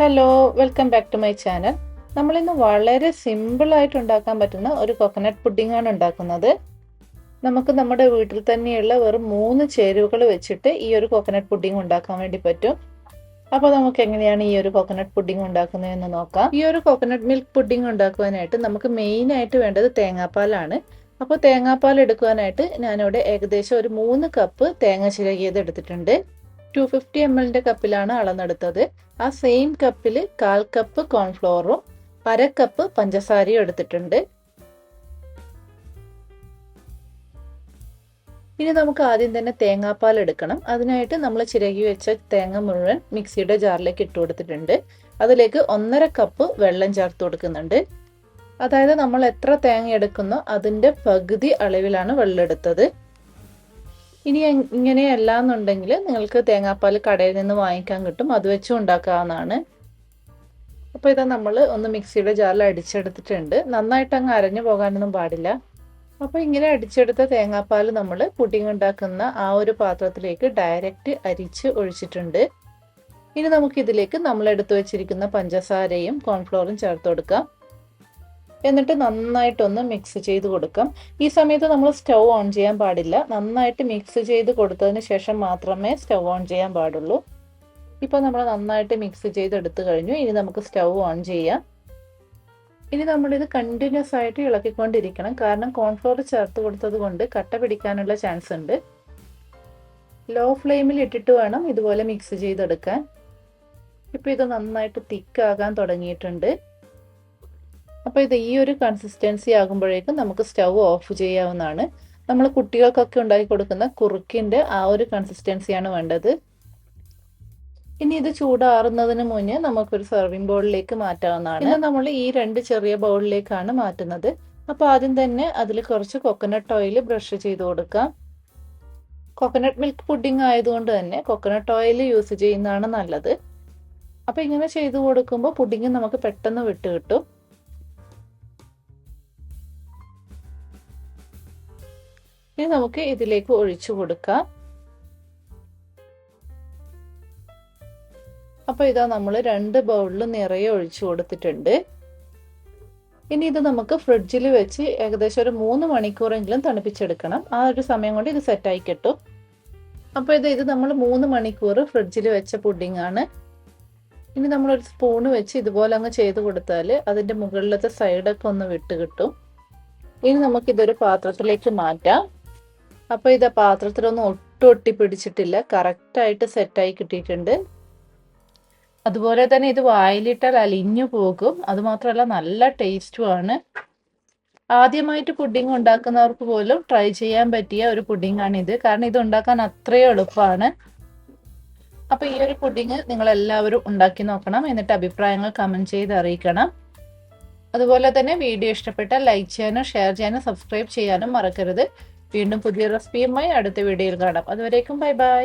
Hello, welcome back to my channel. നമ്മളിന്ന് വളരെ സിമ്പിളായിട്ട് ഉണ്ടാക്കാൻ പറ്റുന്ന ഒരു കോക്കനട്ട് പുഡിംഗ് ആണ് ഉണ്ടാക്കുന്നത്. നമുക്ക് നമ്മുടെ വീട്ടിൽ തന്നെയുള്ള വെറും 3 ചേരുവകൾ വെച്ചിട്ട് ഈ ഒരു കോക്കനട്ട് പുഡിംഗ് ഉണ്ടാക്കാൻ വേണ്ടി പറ്റും. അപ്പോൾ നമുക്ക് എങ്ങനെയാണ് ഈ ഒരു കോക്കനട്ട് പുഡിംഗ് ഉണ്ടാക്കുന്നതെന്ന് നോക്കാം. ഈ ഒരു കോക്കനട്ട് മിൽക്ക് പുഡിംഗ് ഉണ്ടാക്കുവാനായിട്ട് നമുക്ക് മെയിനായിട്ട് വേണ്ടത് തേങ്ങാപ്പാലാണ്. അപ്പോൾ തേങ്ങാപ്പാൽ എടുക്കുവാനായിട്ട് ഞാനിവിടെ ഏകദേശം ഒരു 3 കപ്പ് തേങ്ങ ചിരകിയത് എടുത്തിട്ടുണ്ട്. 250 ml കപ്പിലാണ് അളന്നെടുത്തത്. ആ സെയിം കപ്പിൽ 1/4 കപ്പ് കോൺഫ്ലോറും 1/2 കപ്പ് പഞ്ചസാരയും എടുത്തിട്ടുണ്ട്. ഇനി നമുക്ക് ആദ്യം തന്നെ തേങ്ങാപ്പാൽ എടുക്കണം. അതിനായിട്ട് നമ്മൾ ചിരകി വെച്ച തേങ്ങ മുഴുവൻ മിക്സിയുടെ ജാറിലേക്ക് ഇട്ട് കൊടുത്തിട്ടുണ്ട്. അതിലേക്ക് 1/2 കപ്പ് വെള്ളം ചേർത്ത് കൊടുക്കുന്നുണ്ട്. അതായത് നമ്മൾ എത്ര തേങ്ങ എടുക്കുന്നോ അതിൻ്റെ പകുതി അളവിലാണ് വെള്ളം എടുത്തത്. ഇനി ഇങ്ങനെയല്ല എന്നുണ്ടെങ്കിൽ നിങ്ങൾക്ക് തേങ്ങാപ്പാൽ കടയിൽ നിന്ന് വാങ്ങിക്കാൻ കിട്ടും, അത് വെച്ചും ഉണ്ടാക്കാവുന്നതാണ്. അപ്പോൾ ഇതാ നമ്മൾ ഒന്ന് മിക്സിയുടെ ജാറിൽ അടിച്ചെടുത്തിട്ടുണ്ട്. നന്നായിട്ട് അങ്ങ് അരഞ്ഞു പോകാനൊന്നും പാടില്ല. അപ്പോൾ ഇങ്ങനെ അടിച്ചെടുത്ത തേങ്ങാപ്പാൽ നമ്മൾ പുഡിംഗ് ഉണ്ടാക്കുന്ന ആ ഒരു പാത്രത്തിലേക്ക് ഡയറക്റ്റ് അരിച്ച് ഒഴിച്ചിട്ടുണ്ട്. ഇനി നമുക്കിതിലേക്ക് നമ്മൾ എടുത്തു വെച്ചിരിക്കുന്ന പഞ്ചസാരയും കോൺഫ്ലോറും ചേർത്ത് കൊടുക്കാം. എന്നിട്ട് നന്നായിട്ടൊന്ന് മിക്സ് ചെയ്ത് കൊടുക്കാം. ഈ സമയത്ത് നമ്മൾ സ്റ്റൗ ഓൺ ചെയ്യാൻ പാടില്ല. നന്നായിട്ട് മിക്സ് ചെയ്ത് കൊടുത്തതിന് ശേഷം മാത്രമേ സ്റ്റൗ ഓൺ ചെയ്യാൻ പാടുള്ളൂ. ഇപ്പോൾ നമ്മൾ നന്നായിട്ട് മിക്സ് ചെയ്തെടുത്തു കഴിഞ്ഞു. ഇനി നമുക്ക് സ്റ്റൗ ഓൺ ചെയ്യാം. ഇനി നമ്മളിത് കണ്ടിന്യൂസ് ആയിട്ട് ഇളക്കിക്കൊണ്ടിരിക്കണം. കാരണം കോൺഫ്ലോർ ചേർത്ത് കൊടുത്തത് കൊണ്ട് കട്ട പിടിക്കാനുള്ള ചാൻസ് ഉണ്ട്. ലോ ഫ്ലെയിമിൽ ഇട്ടിട്ട് വേണം ഇതുപോലെ മിക്സ് ചെയ്തെടുക്കാൻ. ഇപ്പോൾ ഇത് നന്നായിട്ട് തിക്കാകാൻ തുടങ്ങിയിട്ടുണ്ട്. അപ്പോൾ ഇത് ഈ ഒരു കൺസിസ്റ്റൻസി ആകുമ്പോഴേക്കും നമുക്ക് സ്റ്റൗ ഓഫ് ചെയ്യാവുന്നതാണ്. നമ്മൾ കുട്ടികൾക്കൊക്കെ ഉണ്ടാക്കി കൊടുക്കുന്ന കുറുക്കിൻ്റെ ആ ഒരു കൺസിസ്റ്റൻസിയാണ് വേണ്ടത്. ഇനി ഇത് ചൂടാറുന്നതിന് മുന്നേ നമുക്കൊരു സെർവിങ് ബൗളിലേക്ക് മാറ്റാവുന്നതാണ്. ഇത് നമ്മൾ ഈ 2 ചെറിയ ബൗളിലേക്കാണ് മാറ്റുന്നത്. അപ്പോൾ ആദ്യം തന്നെ അതിൽ കുറച്ച് കോക്കനട്ട് ഓയിൽ ബ്രഷ് ചെയ്ത് കൊടുക്കാം. കോക്കനട്ട് മിൽക്ക് പുഡിംഗ് ആയതുകൊണ്ട് തന്നെ കോക്കനട്ട് ഓയിൽ യൂസ് ചെയ്യുന്നതാണ് നല്ലത്. അപ്പോൾ ഇങ്ങനെ ചെയ്ത് കൊടുക്കുമ്പോൾ പുഡിംഗ് നമുക്ക് പെട്ടെന്ന് വിട്ട് കിട്ടും. ഇനി നമുക്ക് ഇതിലേക്ക് ഒഴിച്ചു കൊടുക്കാം. അപ്പോൾ ഇതാ നമ്മൾ 2 ബൗളിൽ നിറയെ ഒഴിച്ചു കൊടുത്തിട്ടുണ്ട്. ഇനി ഇത് നമുക്ക് ഫ്രിഡ്ജിൽ വെച്ച് ഏകദേശം ഒരു 3 മണിക്കൂറെങ്കിലും തണുപ്പിച്ചെടുക്കണം. ആ ഒരു സമയം കൊണ്ട് ഇത് സെറ്റായി കിട്ടും. അപ്പോൾ ഇത് നമ്മൾ 3 മണിക്കൂർ ഫ്രിഡ്ജിൽ വെച്ച പുഡിംഗ് ആണ്. ഇനി നമ്മളൊരു സ്പൂണ് വെച്ച് ഇതുപോലെ അങ്ങ് ചെയ്ത് കൊടുത്താൽ അതിൻ്റെ മുകളിലത്തെ സൈഡൊക്കെ ഒന്ന് വിട്ട് കിട്ടും. ഇനി നമുക്കിതൊരു പാത്രത്തിലേക്ക് മാറ്റാം. അപ്പോൾ ഇത് പാത്രത്തിലൊന്നും ഒട്ടി പിടിച്ചിട്ടില്ല, കറക്റ്റായിട്ട് സെറ്റായി കിട്ടിയിട്ടുണ്ട്. അതുപോലെ തന്നെ ഇത് വായിലിട്ടാൽ അലിഞ്ഞു പോകും. അതുമാത്രമല്ല നല്ല ടേസ്റ്റുമാണ്. ആദ്യമായിട്ട് പുഡിംഗ് ഉണ്ടാക്കുന്നവർക്ക് പോലും ട്രൈ ചെയ്യാൻ പറ്റിയ ഒരു പുഡിംഗ് ആണിത്. കാരണം ഇത് ഉണ്ടാക്കാൻ അത്രയും എളുപ്പമാണ്. അപ്പോൾ ഈ ഒരു പുഡിംഗ് നിങ്ങളെല്ലാവരും ഉണ്ടാക്കി നോക്കണം. എന്നിട്ട് അഭിപ്രായങ്ങൾ കമൻറ്റ് ചെയ്ത് അറിയിക്കണം. അതുപോലെ തന്നെ വീഡിയോ ഇഷ്ടപ്പെട്ടാൽ ലൈക്ക് ചെയ്യാനും ഷെയർ ചെയ്യാനും സബ്സ്ക്രൈബ് ചെയ്യാനും മറക്കരുത്. വീണ്ടും പുതിയ റെസിപ്പിയുമായി അടുത്ത വീഡിയോയിൽ കാണാം. അതുവരേക്കും ബൈ ബൈ.